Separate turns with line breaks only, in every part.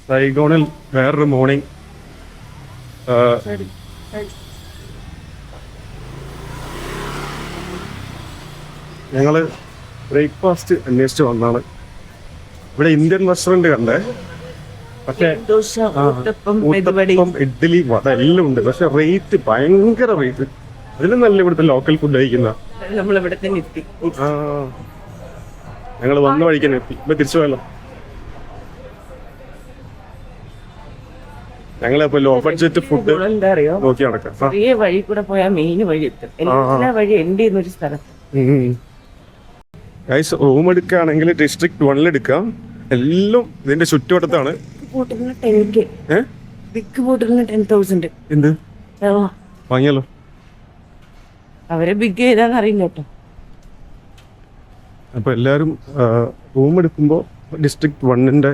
സൈഗോണിൽ വേറൊരു മോർണിംഗ്. ഞങ്ങള് ബ്രേക്ക്ഫാസ്റ്റ് അന്വേഷിച്ച് വന്നാണ്. ഇവിടെ ഇന്ത്യൻ റെസ്റ്റോറന്റ് കണ്ടേ, പക്ഷേ ഊത്തപ്പം, ഇഡ്ഡലി, വട എല്ലാം ഉണ്ട്. പക്ഷെ റേറ്റ് ഭയങ്കര റേറ്റ്. അതിലും നല്ല ഇവിടുത്തെ ലോക്കൽ ഫുഡ് കഴിക്കുന്ന. ഞങ്ങൾ വന്ന വഴിക്കാൻ എത്തി. ഇപ്പൊ തിരിച്ചു പോയല്ലോ. ഞങ്ങളിപ്പോ ലോ ബഡ്ജറ്റ് ഫുഡ് നോക്കി നടക്കാം.
ചെറിയ വഴി കൂടെ പോയാൽ മെയിൻ വഴി എത്തും. എല്ലാ വഴി എൻഡ് ചെയ്യുന്ന ഒരു സ്ഥലം.
റൂം എടുക്കുകയാണെങ്കിൽ ഡിസ്ട്രിക്ട് 1 എടുക്കാം. എല്ലാം ഇതിന്റെ ചുറ്റുവട്ടത്താണ്.
ബിഗ് ബോട്ടിലിന് 10,000.
എന്ത് വാങ്ങിയാലോ?
അവരെ ബിഗ് ചെയ്താന്ന് അറിയില്ല കേട്ടോ.
അപ്പൊ എല്ലാരും റൂം എടുക്കുമ്പോൾ ഡിസ്ട്രിക്ട് 1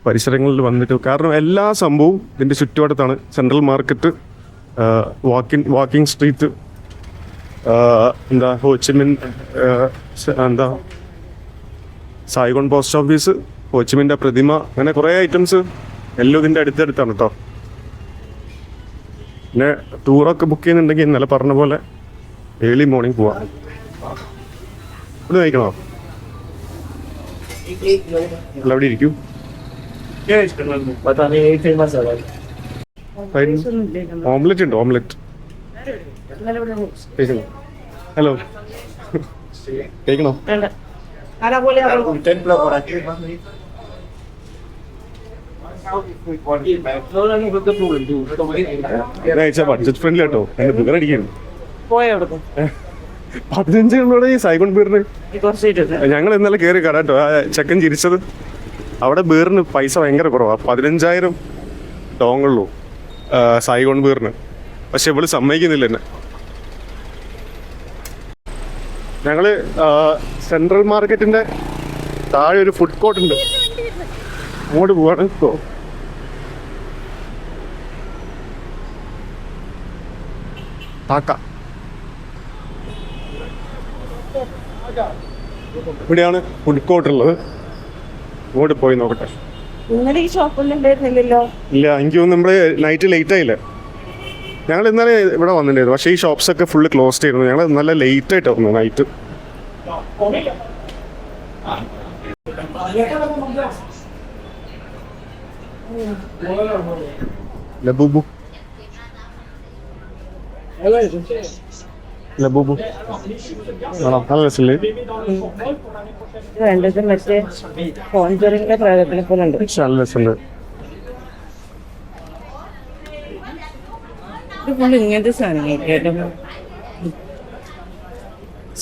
പരിസരങ്ങളിൽ വന്നിട്ട്, കാരണം എല്ലാ സംഭവവും ഇതിന്റെ ചുറ്റുവട്ടത്താണ്. സെൻട്രൽ മാർക്കറ്റ്, വാക്കിംഗ് സ്ട്രീറ്റ്, എന്താ ഹോച്ചിമിൻ, എന്താ സായിഗോൺ പോസ്റ്റ് ഓഫീസ്, ഹോച്ചിമിൻ്റെ പ്രതിമ, അങ്ങനെ കുറേ ഐറ്റംസ് എല്ലാം ഇതിൻ്റെ അടുത്തടുത്താണ് കേട്ടോ. പിന്നെ ടൂറൊക്കെ ബുക്ക് ചെയ്യുന്നുണ്ടെങ്കിൽ ഇന്നലെ പറഞ്ഞ പോലെ ഏർലി മോർണിംഗ് പോവാം. ഇവിടെ കഴിക്കണോ? അല്ല, അവിടെ ഇരിക്കൂ. ഓംലെറ്റ് ഉണ്ട്, ഓംലെറ്റ്. ഹലോ, കഴിക്കണോ? ബഡ്ജറ്റ് ഫ്രണ്ട്ലി കേട്ടോ. ബീറടിക്കുന്നു 15 ഈ സൈഗോൺ ബീറിന്. ഞങ്ങൾ ഇന്നലെ കയറി കട കേട്ടോ. ആ ചെക്കൻ ചിരിച്ചത്. അവിടെ ബീറിന് പൈസ ഭയങ്കര കുറവാണ്. 15,000 ടോങ്ങുള്ളൂ സൈഗോൺ ബീറിന്. പക്ഷെ ഇവള് സമ്മതിക്കുന്നില്ല എന്നെ. ഞങ്ങള് സെൻട്രൽ മാർക്കറ്റിന്റെ താഴെ ഒരു ഫുഡ് കോർട്ട് ഉണ്ട്, അങ്ങോട്ട് പോവാണ്. ഇവിടെയാണ് ഫുഡ് കോർട്ട് ഉള്ളത്. അങ്ങോട്ട് പോയി നോക്കട്ടെ.
ഇന്നലെ ഈ ഷോപ്പൊന്നും ഉണ്ടായിരുന്നില്ലല്ലോ.
ഇല്ല, എനിക്ക് തോന്നുന്നു നമ്മള് നൈറ്റ് ലേറ്റ് ആയില്ല. ഞങ്ങൾ ഇന്നലെ ഇവിടെ വന്നിട്ടുണ്ടായിരുന്നു, പക്ഷേ ഈ ഷോപ്സ് ഒക്കെ ഫുള്ള് ക്ലോസ്ഡ് ആയിരുന്നു. ഞങ്ങൾ നല്ല ലേറ്റ് ആയിട്ട് വന്നു നൈറ്റ്. ലബൂബു ലബൂബു ആണോ? നല്ല രസമില്ലേ?
മറ്റേ കോൺജറിങ്ങിന്റെ പ്രയോഗത്തിനെ പോലെ ഉണ്ട്.
നല്ല രസമുണ്ട്.
ഇങ്ങനത്തെ സാധനങ്ങൾ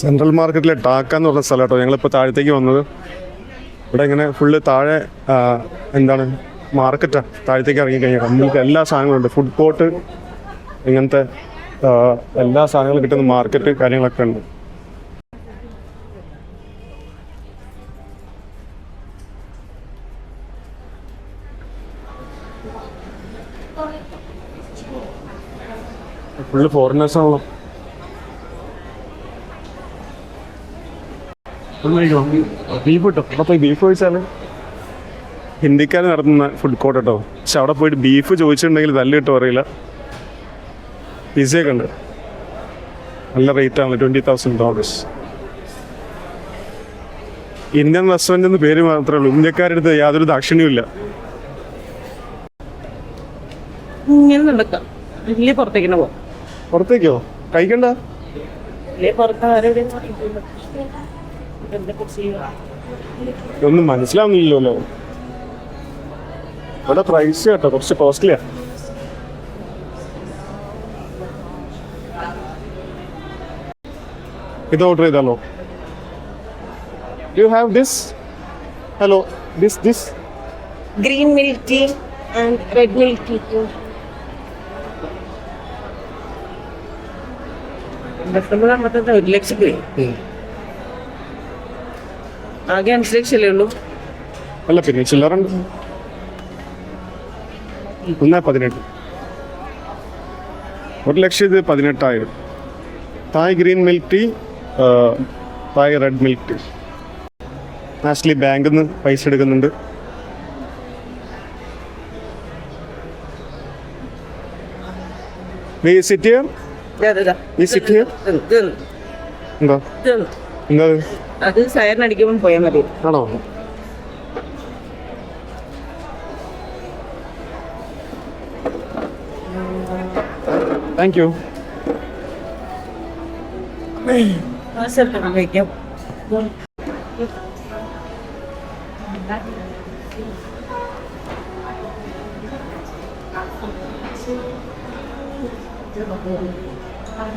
സെൻട്രൽ മാർക്കറ്റിലെ ടാക്ക എന്ന് പറഞ്ഞ സ്ഥലം കേട്ടോ. ഞങ്ങളിപ്പോൾ താഴത്തേക്ക് വന്നത്. ഇവിടെ ഇങ്ങനെ ഫുള്ള് താഴെ എന്താണ് മാർക്കറ്റാണ്. താഴത്തേക്ക് ഇറങ്ങിക്കഴിഞ്ഞാൽ കമ്പ്ലീറ്റ് എല്ലാ സാധനങ്ങളും ഉണ്ട്. ഫുഡ് കോർട്ട്, ഇങ്ങനത്തെ എല്ലാ സാധനങ്ങളും കിട്ടുന്ന മാർക്കറ്റ് കാര്യങ്ങളൊക്കെ ഉണ്ട്. ഫുള്ള് ഫോറിനേഴ്സ് ആണല്ലോ. ബീഫ് കിട്ടും. അവിടെ പോയി ബീഫ് ചോദിച്ചാൽ ഹിന്ദിക്കാർ നടത്തുന്ന ഫുഡ് കോർട്ട് കേട്ടോ. പക്ഷെ അവിടെ പോയിട്ട് ബീഫ് ചോദിച്ചിട്ടുണ്ടെങ്കിൽ തല്ല് കിട്ടും അറിയില്ല. പിസയൊക്കെ ഉണ്ട്, നല്ല റേറ്റാണ്, $20,000. ഇന്ത്യൻ റെസ്റ്റോറൻറ്റ് എന്ന് പേര് മാത്രമേ ഉള്ളൂ. ഇന്ത്യക്കാരുടെ അടുത്ത് യാതൊരു ദാക്ഷിണ്യവും ഇല്ല. പുറത്തേക്കോ? കഴിക്കണ്ട. ഒന്നും മനസ്സിലാവുന്നില്ലല്ലോ. ഇവിടെ പ്രൈസ് കേട്ടോ കുറച്ച് കോസ്റ്റ്ലിയാ. ഇത് ഓർഡർ ചെയ്താലോ? You have this? Hello, this
green milk tea and red milk tea. ഒരു ലക്ഷം ആകെ 5 ലക്ഷമല്ലേ ഉള്ളൂ.
അല്ല, പിന്നെ ചില്ലറുണ്ട്. 1.18. 1,18,000. Thai green milk tea, Thai red milk tea. Nationally ബാങ്കിൽ നിന്ന് പൈസ എടുക്കുന്നുണ്ട്. We sit here? We sit here? എന്താ എന്താ
അത് സയറിനടിക്കുമ്പോൾ പോയാൽ മതി.
ആണോ? Thank you.
വയ്ക്കാം.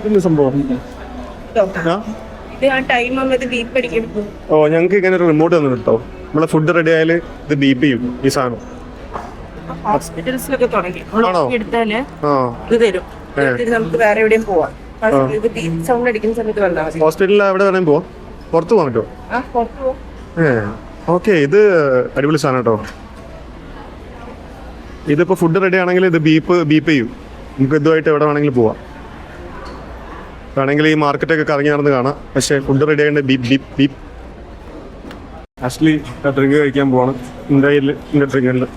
എന്ത് സംഭവം?
ഇത് ആ ടൈം ആകുമ്പോൾ ഇത് ബീപ്പ് അടിക്കും.
ഓ, ഞങ്ങൾക്ക് ഇങ്ങനെ ഒരു റിമോട്ട് തന്നു കേട്ടോ. നമ്മളെ ഫുഡ് റെഡി ആയാൽ ഇത് ബീപ്പ് ചെയ്യും ഈ സാധനം.
ഹോസ്പിറ്റൽസിലൊക്കെ തുടങ്ങി
ആണോ?
എടുത്താല്
ആ,
ഇത് തരും. ഇത് നമുക്ക് വേറെ എവിടെയും പോവാം. ഇത് ബീപ്പ് സൗണ്ട് അടിക്കുന്ന സമയത്ത് വന്നാൽ മതി.
ഹോസ്പിറ്റലിൽ എവിടെ വേണമെങ്കിൽ പോവാം. പുറത്ത് പോകാൻ പറ്റുമോ?
ആ പുറത്ത് പോവാം.
ഓക്കെ, ഇത് അടിപൊളി സാധനം കേട്ടോ. ഇതിപ്പോൾ ഫുഡ് റെഡി ആണെങ്കിൽ ഇത് ബീപ്പ് ചെയ്യും. നമുക്ക് ഇതുമായിട്ട് എവിടെ വേണമെങ്കിലും പോവാം. വേണമെങ്കിൽ ഈ മാർക്കറ്റൊക്കെ കറങ്ങി നടന്ന് കാണാം. പക്ഷേ ഫുഡ് റെഡി ആയതുകൊണ്ട് beep beep beep. Actually drink കഴിക്കാൻ പോവാണ്. ഇന്ത്യയിൽ എൻ്റെ ഡ്രിങ്ക്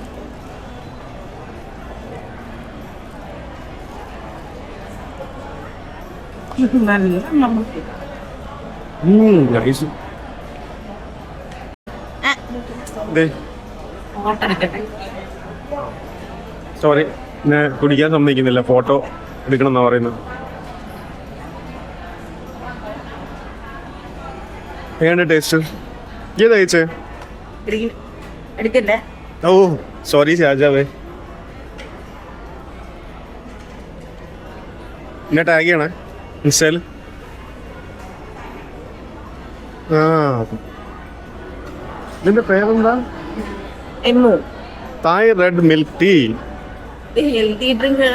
സോറി, ഞാൻ കുടിക്കാൻ സമ്മതിക്കുന്നില്ല. ഫോട്ടോ എടുക്കണം എന്നാ പറയുന്നത്. എങ്ങനെ ടേസ്റ്റ്? ഏതാ കഴിച്ചേ?
എടുക്കല്ലേ?
ഓ സോറി ഷാജാവേ. എന്നെ ടാഗ് ചെയ്യണേ ഇൻസ്റ്റയിൽ. ആ, ഇതിന്റെ പേരെന്താ? Thai red milk tea.
Healthy drink.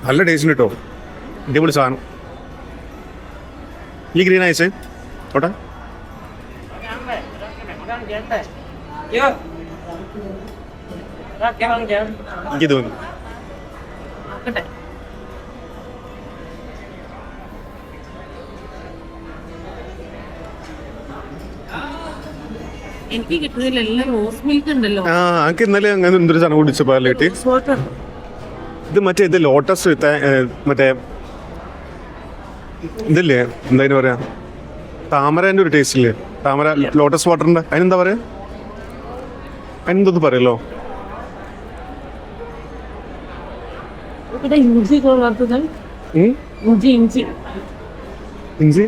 നല്ല ടേസ്റ്റ് കിട്ടോ. അടിപൊളി സാധനം. ഈ ഗ്രീൻ അയച്ചേ ഓട്ടെ. എനിക്ക് തോന്നി.
എനിക്ക് കിട്ടുന്നതിലെല്ലാം റോസ് മിൽക്ക് ഉണ്ടല്ലോ.
ആ, എനിക്ക് ഇന്നലെ അങ്ങനെ എന്തൊരു സാധനം കുടിച്ച പാലിൽ കിട്ടി. ഇത് മറ്റേ ഇത് ലോട്ടസ് മറ്റേ ഇതില്ലേ, എന്താ പറയാ, താമരേൻ്റെ ഒരു ടേസ്റ്റ് ഇല്ലേ? താമര ലോട്ടസ് വാട്ടറിന്റെ അതിനെന്താ പറയാ? അതിനെന്തോന്ന് പറയല്ലോ.
ഇഞ്ചി ഇഞ്ചി
ഇഞ്ചി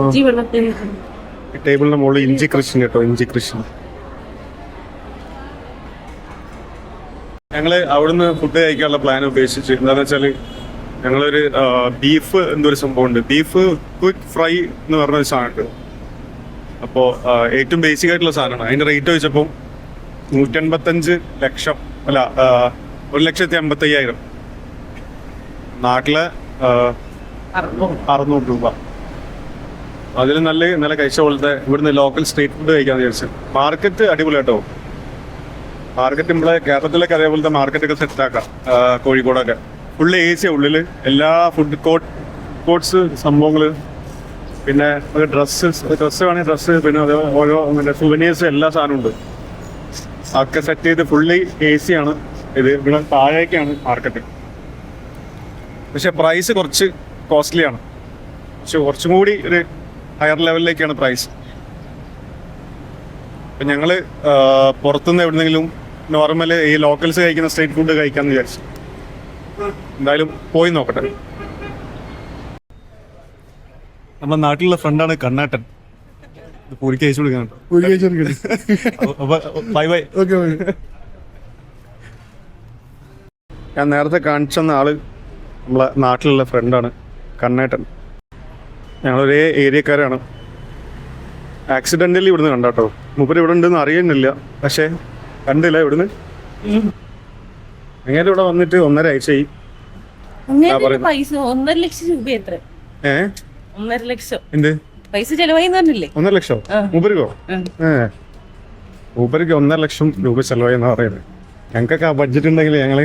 ഇഞ്ചി വെള്ളത്തിൽ
ടേബിളിന്റെ മുകളിൽ ഇഞ്ചി കൃഷി കേട്ടോ. ഇഞ്ചി കൃഷി. ഞങ്ങള് അവിടുന്ന് ഫുഡ് കഴിക്കാനുള്ള പ്ലാൻ ഉപേക്ഷിച്ച്. എന്താണെന്ന് വെച്ചാല് ഞങ്ങളൊരു ബീഫ് എന്തൊരു സംഭവമുണ്ട്, ബീഫ് ക്വിക്ക് ഫ്രൈ എന്ന് പറഞ്ഞൊരു സാധനമുണ്ട്. അപ്പോൾ ഏറ്റവും ബേസിക് ആയിട്ടുള്ള സാധനമാണ്. അതിന്റെ റേറ്റ് ചോദിച്ചപ്പോൾ 185 ലക്ഷം അല്ല 1,50,000. നാട്ടിലെ 600 രൂപ. അതിൽ നല്ല കഴിച്ച പോലത്തെ ഇവിടുന്ന് ലോക്കൽ സ്ട്രീറ്റ് ഫുഡ് കഴിക്കാന്ന് വിചാരിച്ചു. മാർക്കറ്റ് അടിപൊളി കേട്ടോ. മാർക്കറ്റ് നമ്മളെ കേരളത്തിലൊക്കെ അതേപോലത്തെ മാർക്കറ്റൊക്കെ സെറ്റാക്കാം. കോഴിക്കോടൊക്കെ ഫുള്ള് AC ഉള്ളില് എല്ലാ ഫുഡ് കോർട്സ് സംഭവങ്ങള്, പിന്നെ ഡ്രസ്സ് വേണമെങ്കിൽ ഡ്രസ്സ്, പിന്നെ അതേപോലെ ഓരോ സുവനീഴ്സ് എല്ലാ സാധനവും ഉണ്ട്. ഒക്കെ സെറ്റ് ചെയ്ത് ഫുള്ളി AC ആണ്. ഇത് ഇവിടെ താഴേക്കാണ് മാർക്കറ്റ്. പക്ഷെ പ്രൈസ് കുറച്ച് കോസ്റ്റ്ലി ആണ്. പക്ഷെ കുറച്ചും കൂടി ഒരു ഹയർ ലെവലിലേക്കാണ് പ്രൈസ്. അപ്പം ഞങ്ങൾ പുറത്തുനിന്ന് എവിടെന്നെങ്കിലും നോർമൽ ഈ ലോക്കൽസ് കഴിക്കുന്ന സ്ട്രീറ്റ് ഫുഡ് കഴിക്കാമെന്ന് വിചാരിച്ചു. എന്തായാലും പോയി നോക്കട്ടെ. നമ്മുടെ നാട്ടിലുള്ള ഫ്രണ്ടാണ് കണ്ണാട്ടൻ. പൂരിക്ക് അയച്ചു കൊടുക്കാൻ. Bye bye. ഞാൻ നേരത്തെ കാണിച്ചെന്ന ആള് നമ്മളെ നാട്ടിലുള്ള ഫ്രണ്ടാണ് കണ്ണേട്ടൻ. ഞങ്ങളൊരേ ഏരിയക്കാരാണ്. ആക്സിഡൻ്റലി ഇവിടുന്ന് കണ്ടാട്ടോ. മൂപ്പര് ഇവിടെ ഉണ്ടെന്ന് അറിയുന്നില്ല, പക്ഷേ കണ്ടില്ല ഇവിടുന്ന്. അങ്ങനെ ഇവിടെ വന്നിട്ട് 1.5 ആഴ്ചയായി.
പൈസ 1.5 ലക്ഷം രൂപ. എത്ര? 1.5 ലക്ഷം
എന്ത്
പൈസ ചെലവായി?
1.5 ലക്ഷം മൂപ്പരിക്കോ? മൂപ്പരിക്ക് 1.5 ലക്ഷം രൂപ ചെലവായി എന്നാ പറയുന്നത്. ഞങ്ങൾക്കൊക്കെ ആ ബഡ്ജറ്റ് ഉണ്ടെങ്കിൽ ഞങ്ങള്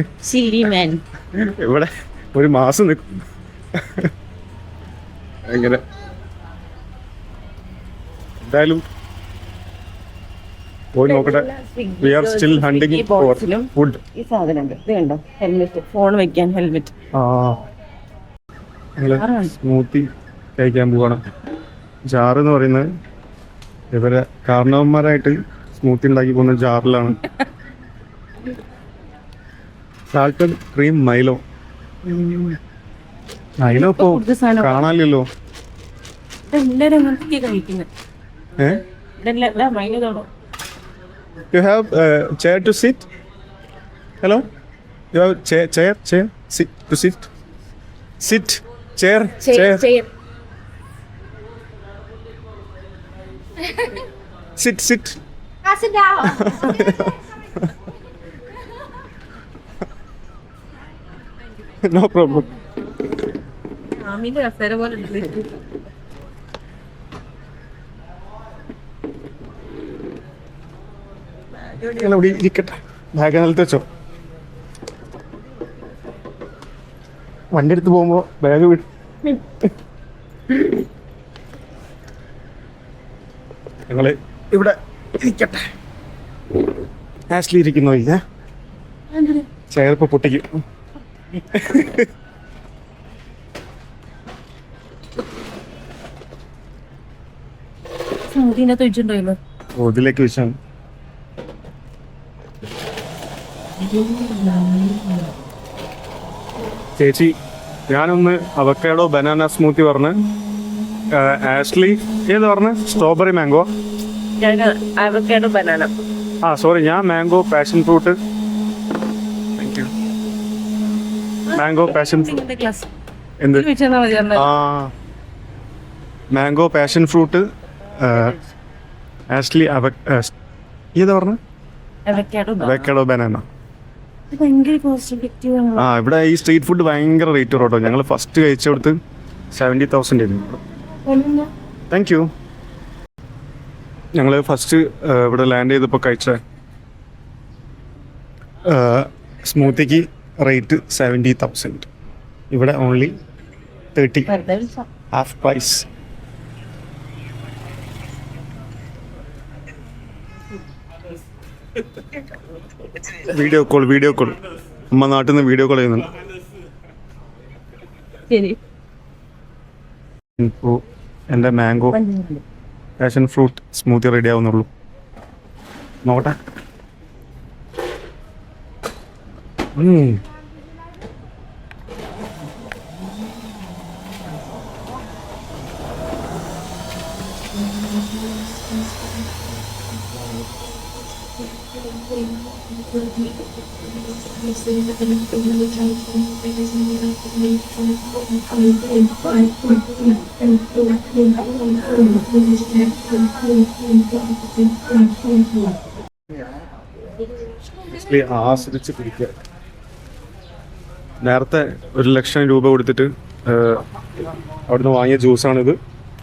ഇവിടെ ഒരു മാസം നിൽക്കും. എങ്ങനെ എന്തായാലും പോയി നോക്കട്ടെ. We are still hunting for food.
ഈ സാധനം ഉണ്ട്, ഇത് കണ്ടോ, ഹെൽമെറ്റ്, ഫോൺ വെക്കാൻ ഹെൽമെറ്റ്.
ഞങ്ങള് സ്മൂത്തി കഴിക്കാൻ പോവാണ്. ജാറ് എന്ന് പറയുന്നത് ഇവരെ കാരണവന്മാരായിട്ട് സ്മൂത്തി ഉണ്ടാക്കി പോകുന്ന ജാറിലാണ്. Salted cream Milo. മൈലോ ഇപ്പോ കാണാനില്ലല്ലോ.
എല്ലാരും അങ്ങനത്തെ കഴിക്കുന്നത്.
You have chair to sit? Hello? You have chair? Sit to sit? Sit. Chair. Sit.
Sit down.
No problem.
ആമീന്റെ കസേര പോലെ ഉണ്ട്.
ഇവിടെ ഇരിക്കട്ടെ. ബാഗ് നിലത്ത് വെച്ചോ. വണ്ടി എടുത്ത് പോകുമ്പോ ബാഗ് ഞങ്ങള് ഇവിടെ ഇരിക്കട്ടെ. ആഷ്ലി ഇരിക്കുന്നോ? ഇല്ല, ചെയർ ഇപ്പൊ പൊട്ടിക്കും. ഇതിലേക്ക് വെച്ചാണ്. ചേച്ചി ഞാനൊന്ന് അവക്കാഡോ ബനാന സ്മൂത്തി പറഞ്ഞ്, ആഷ്ലി ഏത് പറഞ്ഞ്? Strawberry mango.
Avocado banana.
Sorry, ഞാൻ mango passion fruit. Mango passion എന്ത്? Mango passion fruit. ആഷ്ലി ഏതാ പറഞ്ഞ? Avocado banana. ഇവിടെ ഈ സ്ട്രീറ്റ് ഫുഡ് ഭയങ്കര റേറ്റ് കേട്ടോ. ഞങ്ങൾ ഫസ്റ്റ് കഴിച്ചെടുത്ത് 70,000 ആയിരുന്നു. Thank you. ഞങ്ങൾ ഫസ്റ്റ് ഇവിടെ ലാൻഡ് ചെയ്തപ്പോൾ കഴിച്ച സ്മൂത്തിക്ക് റേറ്റ് 70,000. ഇവിടെ only 30, half price. Video call അമ്മ നാട്ടിൽ നിന്ന് വീഡിയോ കോൾ ചെയ്യുന്നുണ്ട്. ഇപ്പോൾ എൻ്റെ mango passion fruit smoothie ready ആവുന്നുള്ളൂ. നോക്കട്ടെ. ആസ്വദിച്ച് കുടിക്കുക. നേരത്തെ 1,00,000 രൂപ കൊടുത്തിട്ട് അവിടുന്ന് വാങ്ങിയ ജ്യൂസാണിത്.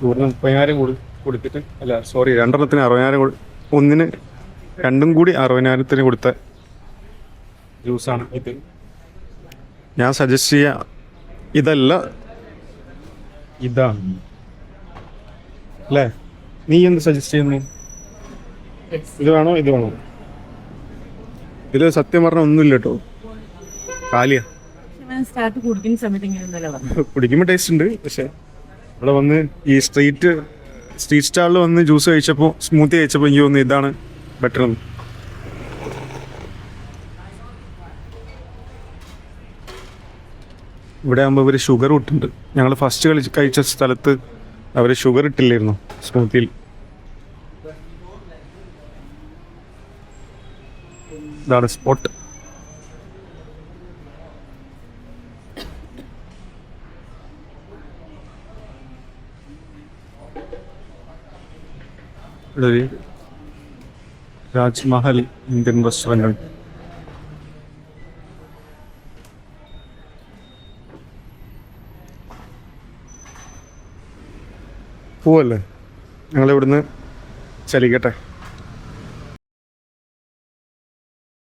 ഇവിടുന്ന് 30,000 കൊടുത്തിട്ട്, അല്ല സോറി, 2 60,000 ഒന്നിന് 2 കൂടി 60,000 കൊടുത്ത ജ്യൂസാണ് ഇത്. ഞാൻ സജസ്റ്റ് ചെയ്യാം, ഇതല്ല ഇതാണ് അല്ലേ? നീ എന്ത് സജസ്റ്റ് ചെയ്യുന്നു? ഇത് വേണോ ഇത് വേണോ? ഇതിൽ സത്യം പറഞ്ഞാൽ ഒന്നുമില്ല കേട്ടോ, കാലിയ. കുടിക്കുമ്പോൾ ടേസ്റ്റ് ഉണ്ട്. പക്ഷെ ഇവിടെ വന്ന് ഈ സ്ട്രീറ്റ് സ്റ്റാളിൽ വന്ന് ജ്യൂസ് കഴിച്ചപ്പോൾ, സ്മൂത്തി കഴിച്ചപ്പോൾ എനിക്ക് തോന്നുന്നു ഇതാണ് ബെറ്റർ എന്ന്. ഇവിടെ ആകുമ്പോൾ ഇവർ ഷുഗർ ഇട്ടുണ്ട്. ഞങ്ങൾ ഫസ്റ്റ് കഴിച്ച സ്ഥലത്ത് അവർ ഷുഗർ ഇട്ടില്ലായിരുന്നു സ്മൂത്തിയിൽ. ഇതാണ് സ്പോട്ട്. ഇവിടെ ഒരു രാജ്മഹൽ ഇന്ത്യൻ റെസ്റ്റോറൻ്റ്. പോവല്ലേ? ഞങ്ങളിവിടുന്ന് ചലിക്കട്ടെ.